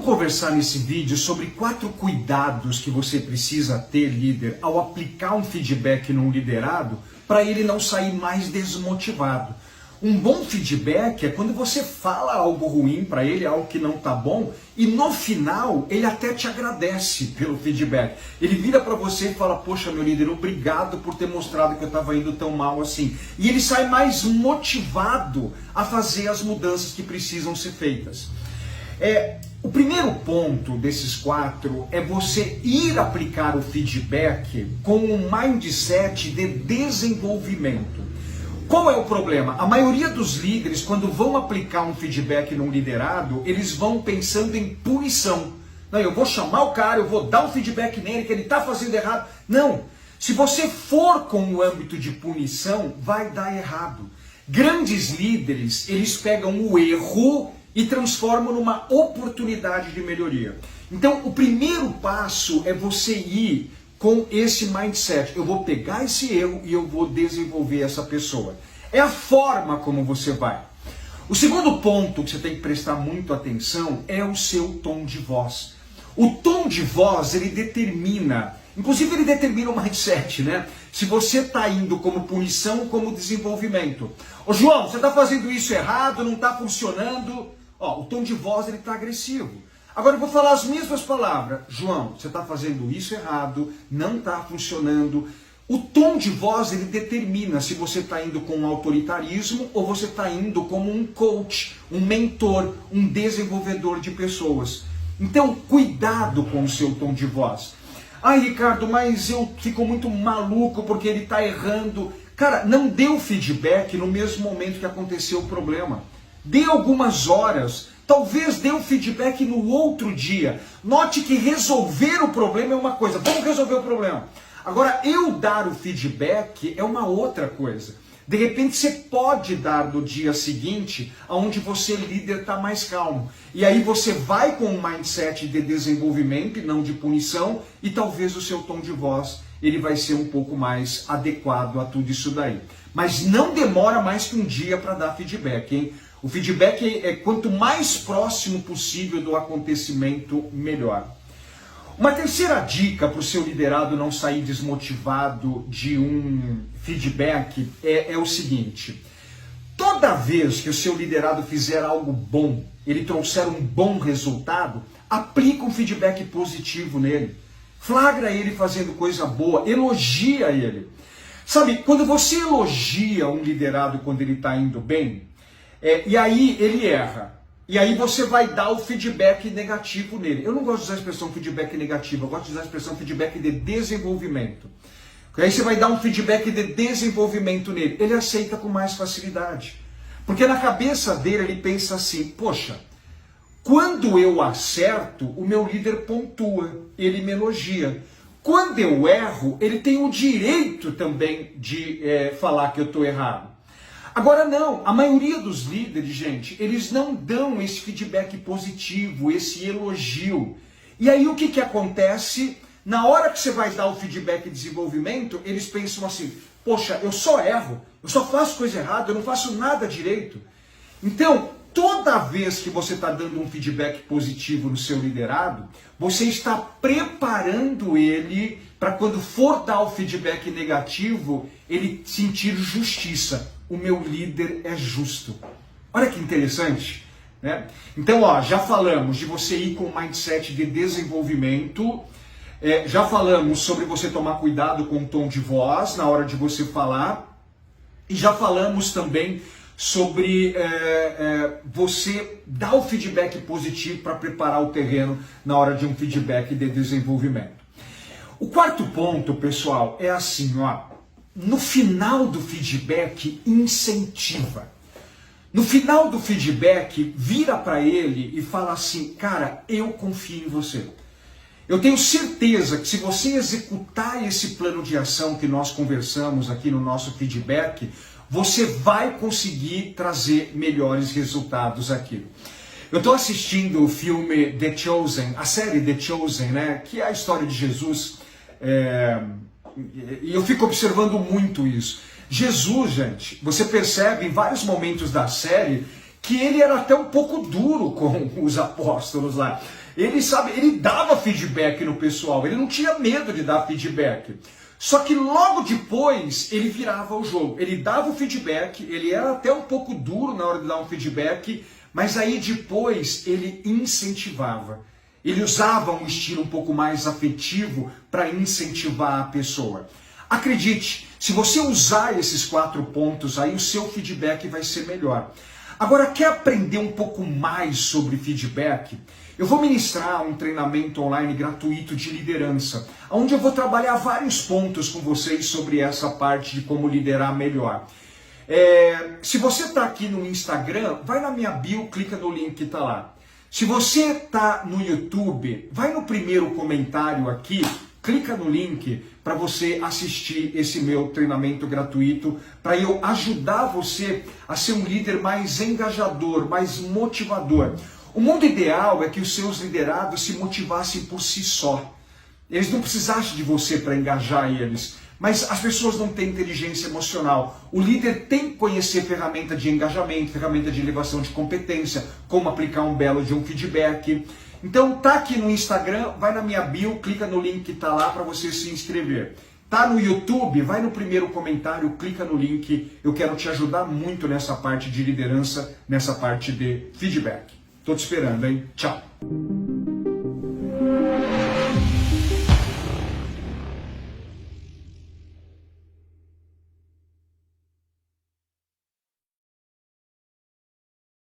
conversar nesse vídeo sobre 4 cuidados que você precisa ter, líder, ao aplicar um feedback num liderado para ele não sair mais desmotivado. Um bom feedback é quando você fala algo ruim para ele, algo que não tá bom, e no final ele até te agradece pelo feedback. Ele vira para você e fala: poxa, meu líder, obrigado por ter mostrado que eu estava indo tão mal assim. E ele sai mais motivado a fazer as mudanças que precisam ser feitas. O primeiro ponto desses 4 é você ir aplicar o feedback com um mindset de desenvolvimento. Qual é o problema? A maioria dos líderes, quando vão aplicar um feedback num liderado, eles vão pensando em punição. Não, eu vou chamar o cara, eu vou dar um feedback nele, que ele está fazendo errado. Não, se você for com o âmbito de punição, vai dar errado. Grandes líderes, eles pegam o erro e transformam numa oportunidade de melhoria. Então, o primeiro passo é você ir com esse mindset. Eu vou pegar esse erro e eu vou desenvolver essa pessoa. É a forma como você vai. O segundo ponto que você tem que prestar muito atenção é o seu tom de voz. O tom de voz, ele determina, inclusive ele determina o mindset, né? Se você está indo como punição ou como desenvolvimento. Ô João, você está fazendo isso errado, não está funcionando. Ó, o tom de voz, ele está agressivo. Agora eu vou falar as mesmas palavras. João, você está fazendo isso errado, não está funcionando. O tom de voz, ele determina se você está indo com um autoritarismo ou você está indo como um coach, um mentor, um desenvolvedor de pessoas. Então, cuidado com o seu tom de voz. Ai, Ricardo, mas eu fico muito maluco porque ele está errando. Cara, não dê o feedback no mesmo momento que aconteceu o problema. Dê algumas horas. Talvez dê um feedback no outro dia. Note que resolver o problema é uma coisa. Vamos resolver o problema. Agora, eu dar o feedback é uma outra coisa. De repente, você pode dar no dia seguinte, onde você, líder, está mais calmo. E aí você vai com um mindset de desenvolvimento e não de punição, e talvez o seu tom de voz ele vai ser um pouco mais adequado a tudo isso daí. Mas não demora mais que um dia para dar feedback, hein? O feedback é quanto mais próximo possível do acontecimento, melhor. Uma terceira dica para o seu liderado não sair desmotivado de um feedback é o seguinte: toda vez que o seu liderado fizer algo bom, ele trouxer um bom resultado, aplica um feedback positivo nele. Flagra ele fazendo coisa boa, elogia ele. Sabe, quando você elogia um liderado quando ele está indo bem, e aí ele erra. E aí você vai dar o feedback negativo nele. Eu não gosto de usar a expressão feedback negativo, eu gosto de usar a expressão feedback de desenvolvimento. E aí você vai dar um feedback de desenvolvimento nele. Ele aceita com mais facilidade. Porque na cabeça dele ele pensa assim: poxa, quando eu acerto, o meu líder pontua, ele me elogia. Quando eu erro, ele tem o direito também de falar que eu estou errado. Agora não, a maioria dos líderes, gente, eles não dão esse feedback positivo, esse elogio. E aí o que acontece? Na hora que você vai dar o feedback de desenvolvimento, eles pensam assim: poxa, eu só erro, eu só faço coisa errada, eu não faço nada direito. Então, toda vez que você está dando um feedback positivo no seu liderado, você está preparando ele para quando for dar o feedback negativo, ele sentir justiça. O meu líder é justo. Olha que interessante, né? Então, ó, já falamos de você ir com um mindset de desenvolvimento, já falamos sobre você tomar cuidado com o tom de voz na hora de você falar, e já falamos também sobre você dar o feedback positivo para preparar o terreno na hora de um feedback de desenvolvimento. O quarto ponto, pessoal, é assim, ó. No final do feedback, incentiva. No final do feedback, vira para ele e fala assim: cara, eu confio em você. Eu tenho certeza que se você executar esse plano de ação que nós conversamos aqui no nosso feedback, você vai conseguir trazer melhores resultados aqui. Eu estou assistindo o filme The Chosen, a série The Chosen, né, que é a história de Jesus, e eu fico observando muito isso. Jesus, gente, você percebe em vários momentos da série que ele era até um pouco duro com os apóstolos lá. Ele dava feedback no pessoal, ele não tinha medo de dar feedback. Só que logo depois ele virava o jogo. Ele dava o feedback, ele era até um pouco duro na hora de dar um feedback, mas aí depois ele incentivava. Ele usava um estilo um pouco mais afetivo para incentivar a pessoa. Acredite, se você usar esses 4 pontos aí, o seu feedback vai ser melhor. Agora, quer aprender um pouco mais sobre feedback? Eu vou ministrar um treinamento online gratuito de liderança, onde eu vou trabalhar vários pontos com vocês sobre essa parte de como liderar melhor. Se você está aqui no Instagram, vai na minha bio, clica no link que está lá. Se você está no YouTube, vai no primeiro comentário aqui, clica no link para você assistir esse meu treinamento gratuito, para eu ajudar você a ser um líder mais engajador, mais motivador. O mundo ideal é que os seus liderados se motivassem por si só. Eles não precisassem de você para engajar eles, mas as pessoas não têm inteligência emocional. O líder tem que conhecer ferramenta de engajamento, ferramenta de elevação de competência, como aplicar um belo de um feedback. Então tá aqui no Instagram, vai na minha bio, clica no link que tá lá para você se inscrever. Tá no YouTube, vai no primeiro comentário, clica no link. Eu quero te ajudar muito nessa parte de liderança, nessa parte de feedback. Tô te esperando, hein? Tchau!